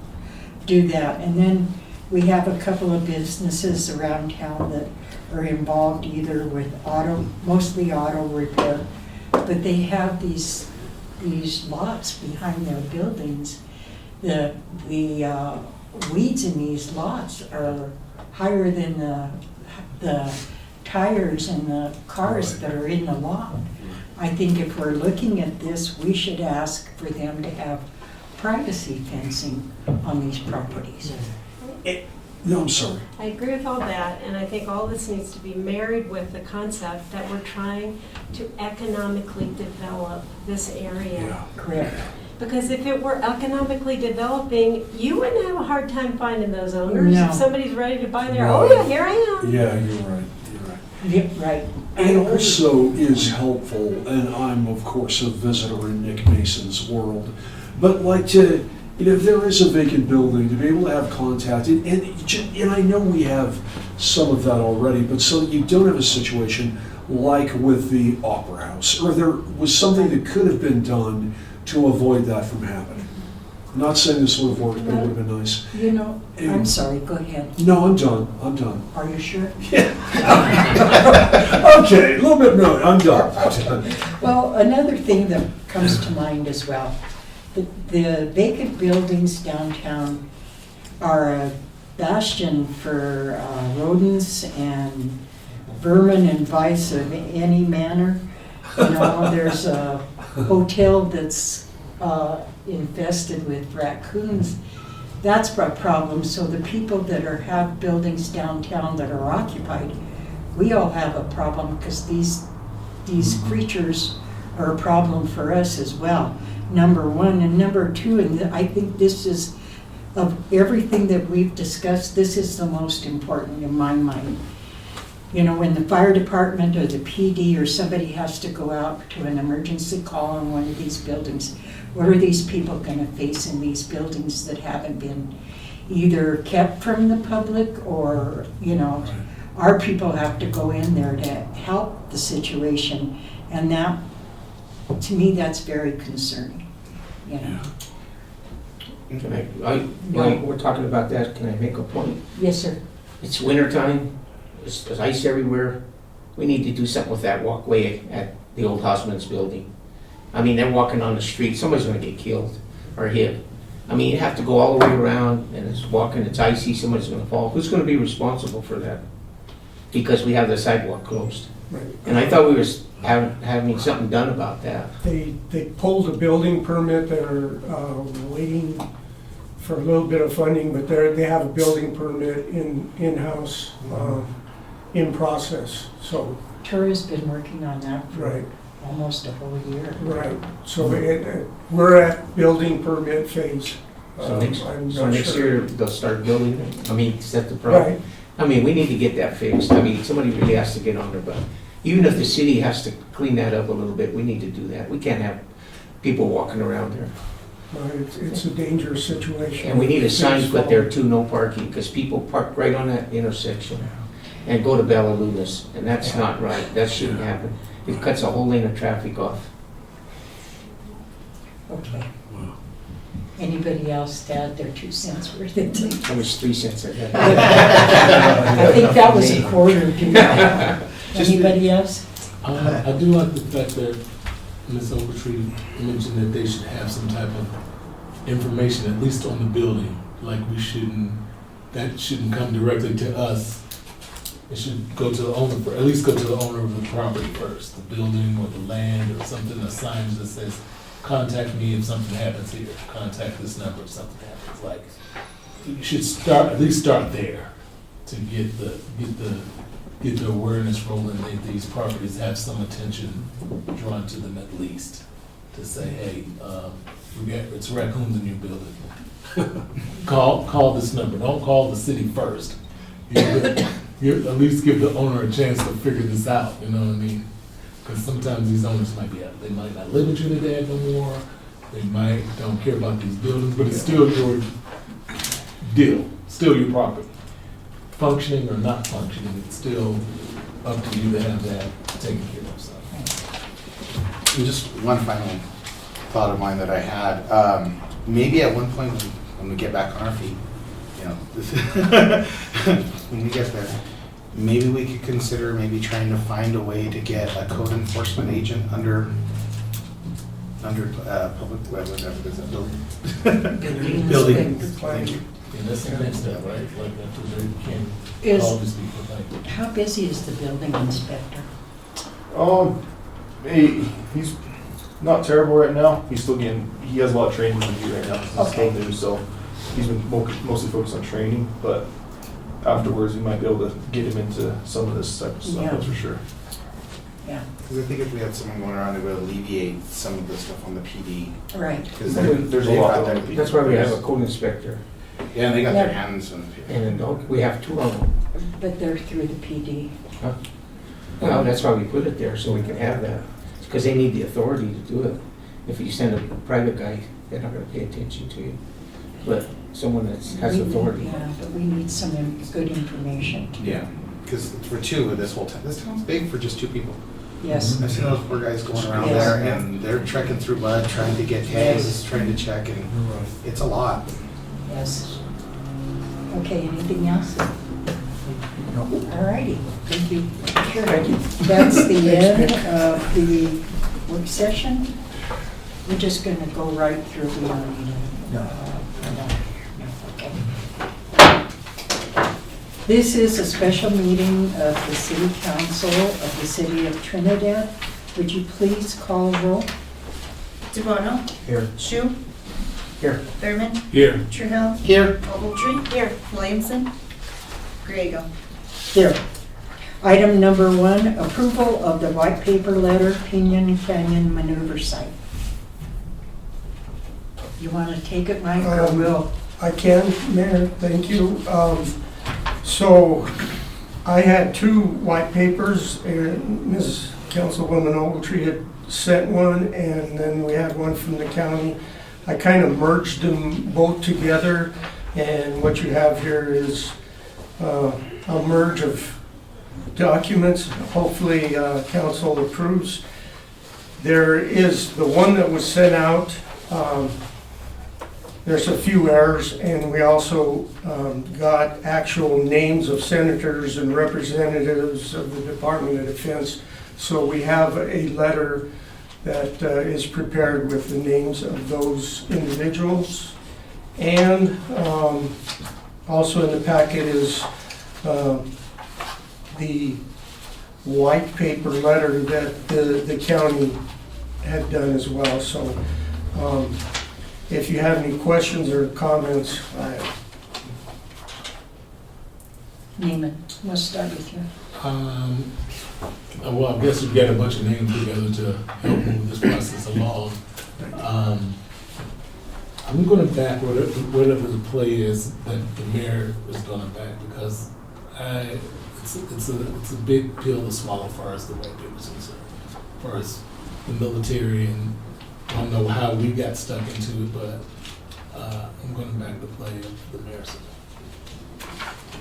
do that. And then we have a couple of businesses around town that are involved either with mostly auto repair, but they have these lots behind their buildings. The weeds in these lots are higher than the tires in the cars that are in the lot. I think if we're looking at this, we should ask for them to have privacy fencing on these properties. No, I'm sorry. I agree with all that, and I think all this needs to be married with the concept that we're trying to economically develop this area. Yeah. Correct. Because if it were economically developing, you wouldn't have a hard time finding those owners. No. If somebody's ready to buy there, No. oh yeah, here I am. Yeah, you're right, you're right. Yeah, right. And also is helpful, and I'm of course a visitor in Nick Mason's world, but like to, you know, if there is a vacant building, to be able to have contact, and I know we have some of that already, but so that you don't have a situation like with the Opera House, or there was something that could have been done to avoid that from happening. I'm not saying this would have worked, but it would have been nice. You know, I'm sorry, go ahead. No, I'm done, I'm done. Are you sure? Okay, a little bit, no, I'm done. Well, another thing that comes to mind as well, the vacant buildings downtown are a bastion for rodents and vermin and vice of any manner. You know, there's a hotel that's infested with raccoons. That's a problem. So the people that have buildings downtown that are occupied, we all have a problem because these creatures are a problem for us as well. Number one, and number two, and I think this is, of everything that we've discussed, this is the most important in my mind. You know, when the fire department or the PD or somebody has to go out to an emergency call on one of these buildings, what are these people gonna face in these buildings that haven't been either kept from the public or, you know, our people have to go in there to help the situation. And that, to me, that's very concerning, you know. Can while we're talking about that, can I make a point? Yes, sir. It's winter time. There's ice everywhere. We need to do something with that walkway at the old Hosman's building. I mean, they're walking on the street, somebody's gonna get killed or hit. I mean, you have to go all the way around and it's walking, it's icy, somebody's gonna fall. Who's gonna be responsible for that? Because we have the sidewalk closed. Right. And I thought we were having something done about that. They pulled a building permit, they're waiting for a little bit of funding, but they have a building permit in-house, in process, so, Tura's been working on that for right, almost a whole year. right. So we're at building permit phase. So next, I'm so not next sure. year, they'll start building it. I mean, is that the problem? Right, I mean, we need to get that fixed. I mean, somebody really has to get on there, but even if the city has to clean that up a little bit, we need to do that. We can't have people walking around there. it's a dangerous situation. And we need a sign put there too, no parking, because people park right on that intersection and go to Bella Luna's, and that's not right. That shouldn't happen. It cuts a whole lane of traffic off. Okay. Anybody else to add their 2 cents worth into it? How much 3 cents I got? I think that was a quarter to me. Anybody else? I do like the fact that Ms. Ogletree mentioned that they should have some type of information, at least on the building. Like that shouldn't come directly to us. It should go to the owner, at least go to the owner of the property first, the building or the land or something, a sign that says, contact me if something happens here, contact this number if something happens. Like, you should at least start there to get the awareness rolling that these properties have some attention drawn to them at least. To say, hey, it's raccoons in your building. Call this number. Don't call the city first. You at least give the owner a chance to figure this out. You know what I mean? Because sometimes these owners they might not live in Trinidad no more. They don't care about these buildings, but it's still your deal, still your property. Functioning or not functioning, it's still up to you to have that taken care of. So. And just one final thought of mine that I had. Maybe at one point when we get back on our feet, you know, when we get there, maybe we could consider trying to find a way to get a code enforcement agent under public, whatever is it, building. Building. Thank you. Yeah, that's the next step, right? Like that, you can't Is- call these people like. How busy is the building inspector? He's not terrible right now. He has a lot of training to do right now. He's still new, so he's been mostly focused on training, but afterwards we might be able to get him into some of this type of stuff, Yeah. that's for sure. Yeah, Because I think if we had someone going around, it would alleviate some of the stuff on the PD. right. Because There's a lot of them. That's why we have a code inspector, Yeah, and they got their Yeah. hands on the PD. and then we have two of them. But they're through the PD. Well, that's why we put it there, so we can have that, because they need the authority to do it. If you send a private guy, they're not gonna pay attention to you, but someone that has We need- authority. Yeah, but we need some good information. Yeah, because for two of this whole town, this town's big for just two people. Yes, I've seen those poor guys going around Yes. there and they're trekking through mud, trying to get tags, trying to check, and it's a lot. yes. Okay, anything else? All righty, thank you. Sure. Thank you. That's the end of the work session. We're just gonna go right through the meeting. No. Okay. This is a special meeting of the City Council of the City of Trinidad. Would you please call roll? DeBono, Here. Shu, Here. Thurman, Here. Trahell, Here. Ogletree, here, Williamson, Griego. Here. Item number 1, approval of the white paper letter, Pinyon Canyon Maneuver Site. You want to take it, Mike, or will? I can, Mayor, thank you. So I had 2 white papers, and Ms. Councilwoman Ogletree had sent one, and then we had one from the county. I kind of merged them both together, and what you have here is a merge of documents. Hopefully, council approves. There is the one that was sent out. There's a few errors, and we also got actual names of senators and representatives of the Department of Defense. So we have a letter that is prepared with the names of those individuals. And also in the packet is the white paper letter that the county had done as well. So if you have any questions or comments, Neiman, we'll start with you. Well, I guess we've got a bunch of names together to help move this process along. I'm gonna back whatever the play is that the mayor is gonna back, because it's a big pill to swallow for us, the white papers concerned, for us, the military, and I don't know how we got stuck into it, but I'm gonna back the play of the mayor.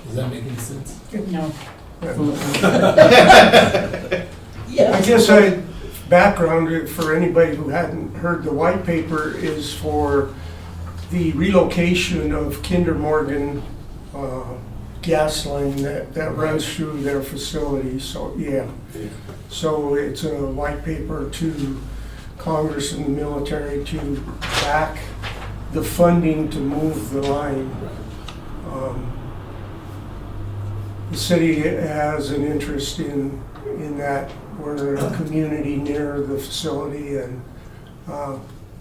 Does that make any sense? No. I guess background for anybody who hadn't heard, the white paper is for the relocation of Kinder Morgan gas line that runs through their facility. So, yeah. So it's a white paper to Congress and the military to back the funding to move the line. The city has an interest in that. We're a community near the facility, and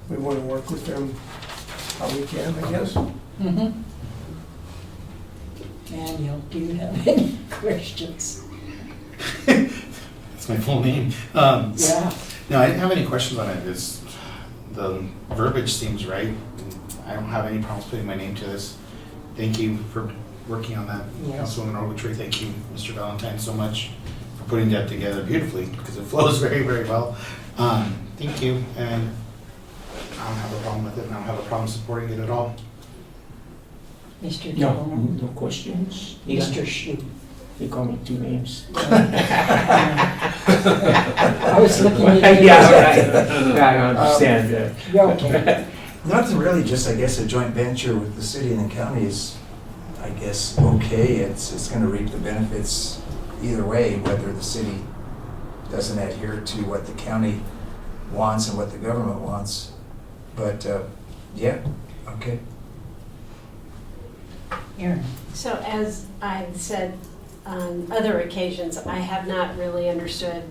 we want to work with them how we can, I guess. Mm-hmm. Daniel, do you have any questions? That's my full name. Yeah. No, I didn't have any questions on it. The verbiage seems right. I don't have any problems putting my name to this. Thank you for working on that. Yes. Councilwoman Ogletree, thank you, Mr. Valentine, so much for putting that together beautifully, because it flows very, very well. Thank you, and I don't have a problem with it, and I don't have a problem supporting it at all. Mr. No, DeBono? no questions. Mr. Shu? They call me 2 names. I was looking at you. Yeah, right. I understand that. Yeah, okay. Nothing really, just I guess a joint venture with the city and the county is, I guess, okay. It's gonna reap the benefits either way, whether the city doesn't adhere to what the county wants and what the government wants. But, yeah, okay. Aaron? So as I've said on other occasions, I have not really understood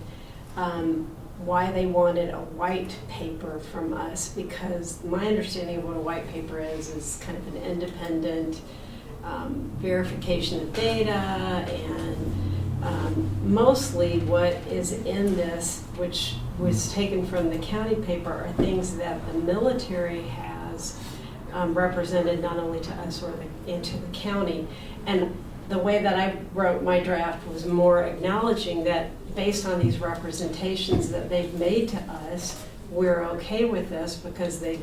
why they wanted a white paper from us, because my understanding of what a white paper is kind of an independent verification of data and mostly what is in this, which was taken from the county paper, are things that the military has represented not only to us and to the county. And the way that I wrote my draft was more acknowledging that based on these representations that they've made to us, we're okay with this because they've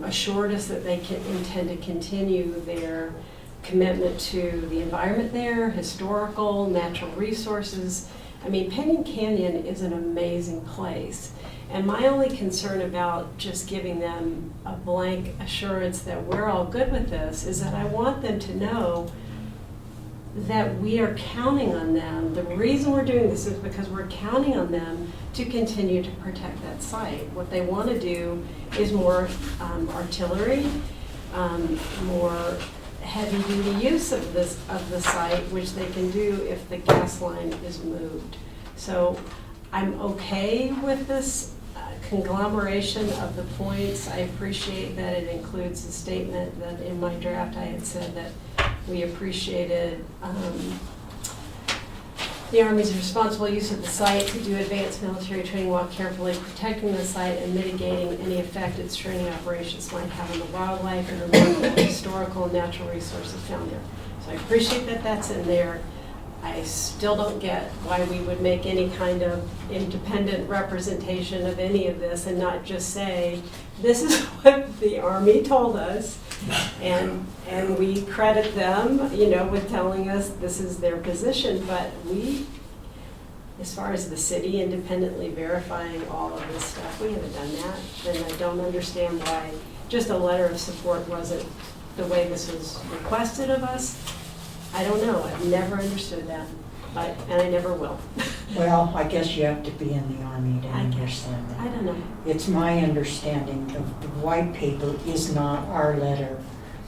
assured us that they intend to continue their commitment to the environment there, historical, natural resources. I mean, Pinyon Canyon is an amazing place. And my only concern about just giving them a blank assurance that we're all good with this is that I want them to know that we are counting on them. The reason we're doing this is because we're counting on them to continue to protect that site. What they want to do is more artillery, more heavy-duty use of the site, which they can do if the gas line is moved. So I'm okay with this conglomeration of the points. I appreciate that it includes the statement that in my draft I had said that we appreciated the Army's responsible use of the site to do advanced military training while carefully protecting the site and mitigating any effect its training operations might have on the wildlife and remarkable historical and natural resources found there. So I appreciate that that's in there. I still don't get why we would make any kind of independent representation of any of this and not just say, this is what the Army told us, and we credit them, you know, with telling us this is their position, but we, as far as the city independently verifying all of this stuff, we haven't done that. And I don't understand why just a letter of support wasn't the way this was requested of us. I don't know, I've never understood that, and I never will. Well, I guess you have to be in the Army to understand that. I don't know. It's my understanding the white paper is not our letter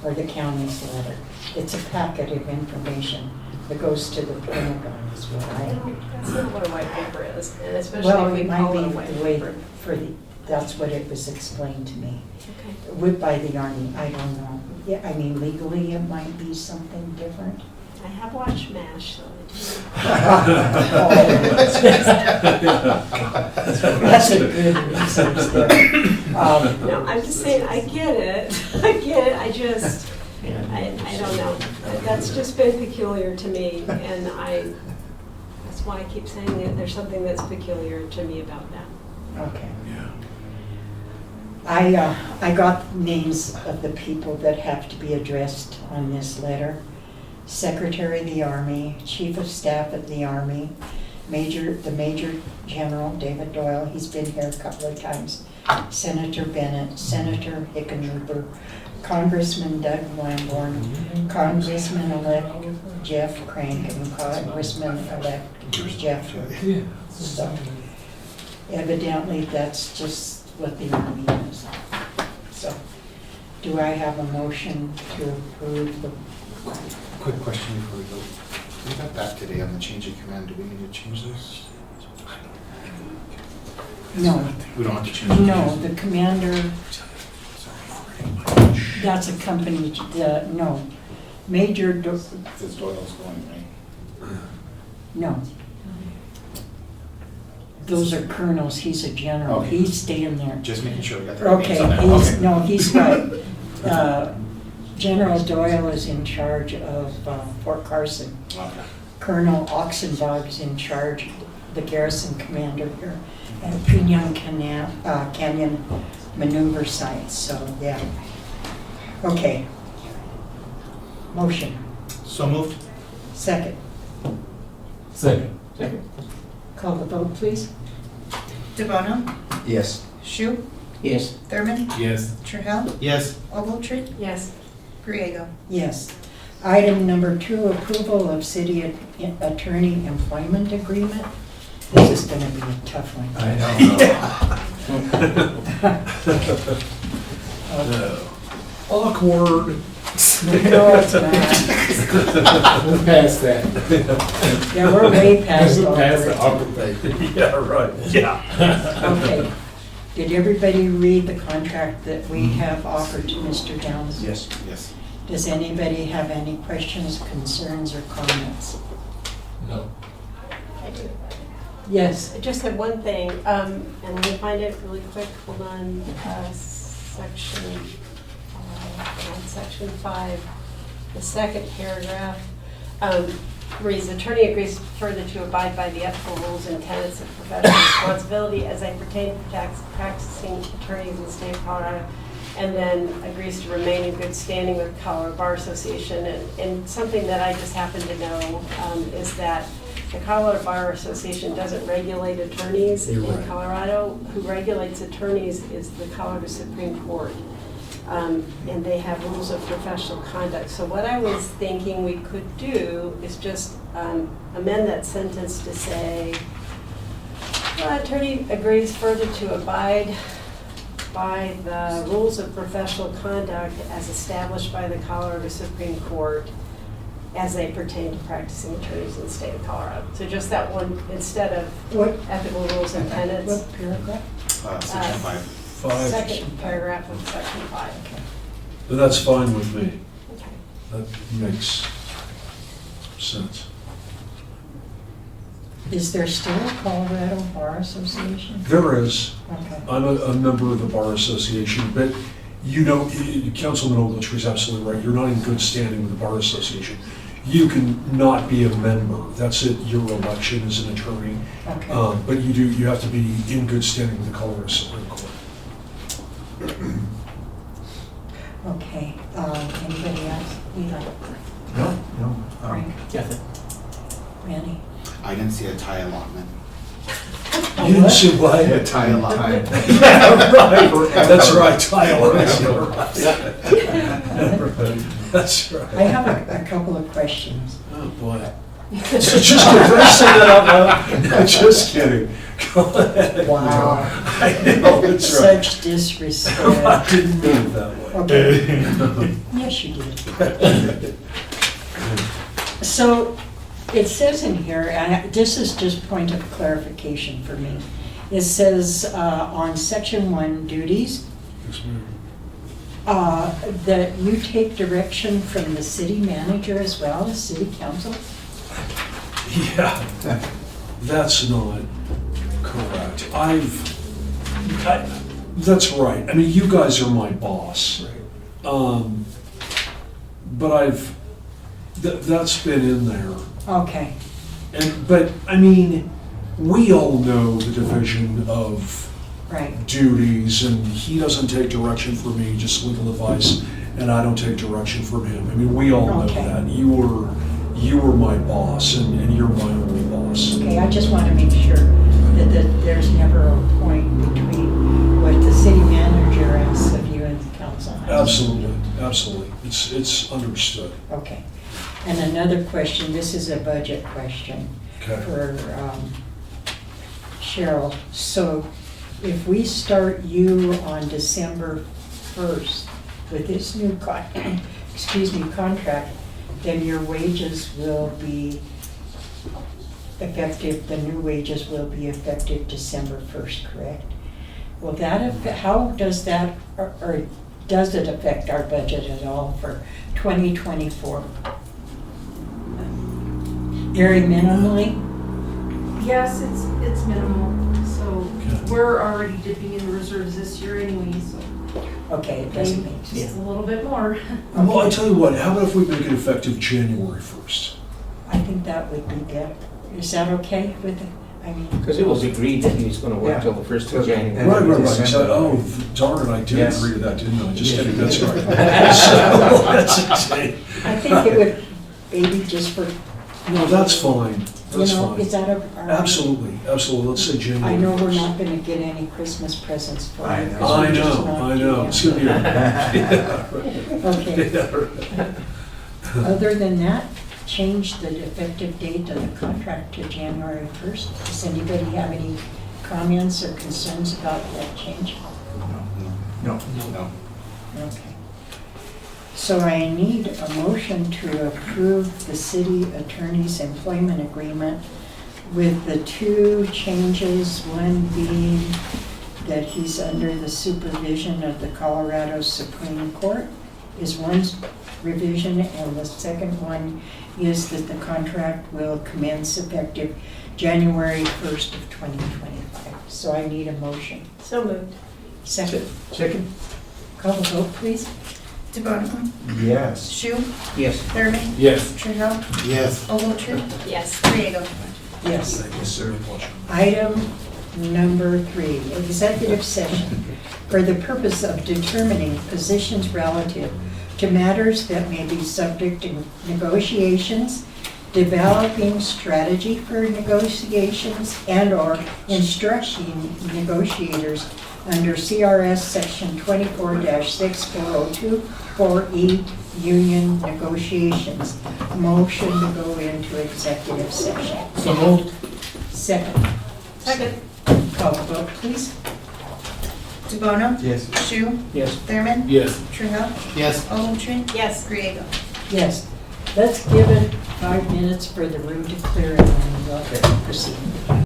or the county's letter. It's a packet of information that goes to the Pentagon is what I heard. That's not what a white paper is, and especially Well, if we it might call it a be white the way paper. that's what it was explained to me. Okay. By the Army, I don't know. Yeah, I mean, legally it might be something different. I have watched MASH, so That's a good research there. no, I'm just saying, I get it, I just, I don't know. That's just been peculiar to me, and that's why I keep saying that there's something that's peculiar to me about that. Okay. I got names of the people that have to be addressed on this letter. Secretary of the Army, Chief of Staff of the Army, the Major General, David Doyle, he's been here a couple of times, Senator Bennett, Senator Hickenlooper, Congressman Doug Lamborn, Congressman-elect Jeff Crank, and Congressman-elect Jeff. So evidently that's just what the Army is. So do I have a motion to approve the Quick question before we go. We got that today on the change of command. Do we need to change this? No. We don't have to change it? No, the commander, that's a company, no. Major, Because Doyle's going, right? no. Those are colonels, he's a general, Okay. he's staying there. Just making sure we got the right names Okay, on there. Okay. no, he's right. General Doyle is in charge of Fort Carson. Okay. Colonel Oxenbog's in charge, the garrison commander here, and Pinyon Canyon maneuver sites, so yeah. Okay. Motion. So moved. Second. Second. Call the vote, please. DeBono, Yes. Shu, Yes. Thurman, Yes. Trahell, Yes. Ogletree, Yes. Griego. Yes. Item number 2, approval of city attorney employment agreement. This is going to be a tough one. Awkward. No, it's not. We're past that. Yeah, we're way past all Past the that. awkward phase. Yeah, right, yeah. Okay. Did everybody read the contract that we have offered to Mr. Downs? Yes. Yes. Does anybody have any questions, concerns, or comments? No. Yes, I just had one thing, and let me find it really quick. Hold on. Section 5, the second paragraph. Reads, attorney agrees further to abide by the ethical rules and tenets of professional responsibility as they pertain to practicing attorneys in the state of Colorado, and then agrees to remain in good standing with the Colorado Bar Association. And something that I just happen to know is that the Colorado Bar Association doesn't regulate attorneys in Colorado. Who regulates attorneys is the Colorado Supreme Court. And they have rules of professional conduct. So what I was thinking we could do is just amend that sentence to say, attorney agrees further to abide by the rules of professional conduct as established by the Colorado Supreme Court as they pertain to practicing attorneys in the state of Colorado. So just that one, instead of what, ethical rules and tenets. what paragraph? Section 5. 5. Second paragraph of section 5. And that's fine with me. Okay. That makes sense. Is there still a Colorado Bar Association? There is. Okay. I'm a member of the Bar Association, but you know, Councilman Ogletree is absolutely right. You're not in good standing with the Bar Association. You can not be a member. That's it, your election as an attorney. Okay. But you have to be in good standing with the Colorado Supreme Court. Okay, anybody else? Eli, No, no. Frank, Yeah. Randy? I didn't see a tie allotment. You didn't see what? A tie allotment. Yeah, right. That's right, Tyler. That's right. I have a couple of questions. Oh, boy. Just kidding. Did I say that out loud? Just kidding. Go ahead. Wow. I know, that's right. Such disrespect. I didn't mean it that way. Okay. Yes, you did. So it says in here, and this is just point of clarification for me. It says on section 1 duties, Yes, ma'am. that you take direction from the city manager as well as city council? Yeah, that's not correct. That's right. I mean, you guys are my boss. But that's been in there. Okay, But, I mean, we all know the division of right. duties, and he doesn't take direction from me, just legal advice, and I don't take direction from him. I mean, we all know Okay. that. You were my boss, and you're my only boss. Okay, I just want to make sure that there's never a point between what the city manager asks of you and the council. Absolutely, absolutely. It's understood. Okay. And another question, this is a budget question Okay. for Cheryl. So if we start you on December 1st with this new contract, then your wages will be effective, the new wages will be effective December 1st, correct? Will that how does that, or does it affect our budget at all for 2024? Very minimally? Yes, it's minimal, so Okay. we're already dipping in the reserves this year anyway, so Okay, it doesn't make just sense. a little bit more. Well, I tell you what, how about if we make it effective January 1st? I think that would be better. Is that okay with it? I mean, Because it was agreed that he was gonna work till the 1st of January. And Right. December. So, oh, darn it, I did Yes. agree to that, didn't I? Just Yeah. kidding, that's right. So, that's insane. I think it would, maybe just for, No, that's fine, you that's know, is fine. that a? Absolutely, absolutely, let's say January I know we're 1st. not gonna get any Christmas presents for I you. know. 'cause I we're just know, not I know, it's gonna be a. Okay, Yeah, right. other than that, change the effective date of the contract to January 1st. Does anybody have any comments or concerns about that change? No. No. Okay. So I need a motion to approve the city attorney's employment agreement with the two changes, one being that he's under the supervision of the Colorado Supreme Court is one revision, and the second one is that the contract will commence effective January 1st of 2025. So I need a motion. So moved. Second, Second? call the vote, please. DeBono, Yes. Shu, Yes. Thurman, Yes. Trahell, Yes. Ogletree, Yes. Griego. Yes. Yes, sir. Item number 3, executive session for the purpose of determining positions relative to matters that may be subject to negotiations, developing strategy for negotiations, and/or instructing negotiators under CRS Section 24-6402 4E union negotiations. Motion to go into executive session. So moved. Second. Second. Call the vote, please. DeBono, Yes. Shu, Yes. Thurman, Yes. Trahell, Yes. Ogletree, Yes. Griego. Yes. Let's give it 5 minutes for the room to clear and then we'll proceed.